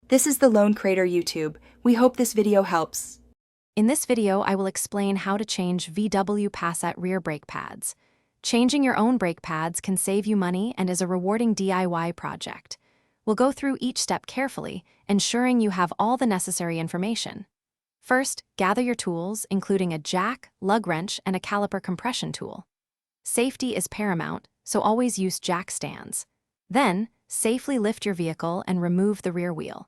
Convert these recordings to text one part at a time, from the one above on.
This is the Lone Crater YouTube. We hope this video helps. In this video, I will explain how to change VW Passat rear brake pads. Changing your own brake pads can save you money and is a rewarding DIY project. We'll go through each step carefully, ensuring you have all the necessary information. First, gather your tools, including a jack, lug wrench, and a caliper compression tool. Safety is paramount, so always use jack stands. Then, safely lift your vehicle and remove the rear wheel.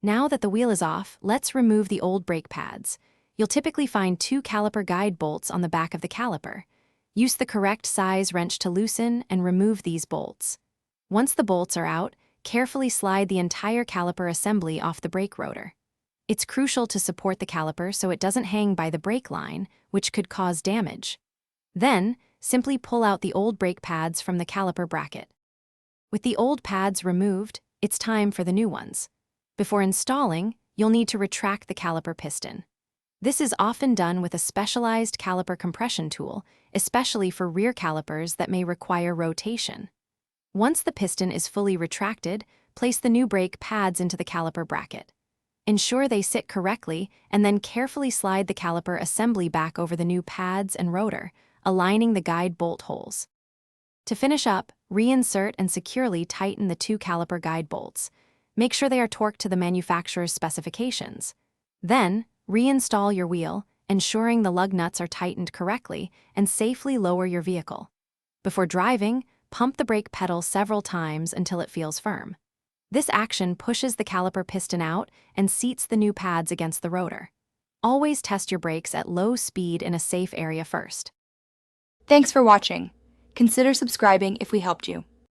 Now that the wheel is off, let's remove the old brake pads. You'll typically find 2 caliper guide bolts on the back of the caliper. Use the correct size wrench to loosen and remove these bolts. Once the bolts are out, carefully slide the entire caliper assembly off the brake rotor. It's crucial to support the caliper so it doesn't hang by the brake line, which could cause damage. Then, simply pull out the old brake pads from the caliper bracket. With the old pads removed, it's time for the new ones. Before installing, you'll need to retract the caliper piston. This is often done with a specialized caliper compression tool, especially for rear calipers that may require rotation. Once the piston is fully retracted, place the new brake pads into the caliper bracket. Ensure they sit correctly, and then carefully slide the caliper assembly back over the new pads and rotor, aligning the guide bolt holes. To finish up, reinsert and securely tighten the 2 caliper guide bolts. Make sure they are torqued to the manufacturer's specifications. Then, reinstall your wheel, ensuring the lug nuts are tightened correctly, and safely lower your vehicle. Before driving, pump the brake pedal several times until it feels firm. This action pushes the caliper piston out and seats the new pads against the rotor. Always test your brakes at low speed in a safe area first. Thanks for watching. Consider subscribing if we helped you.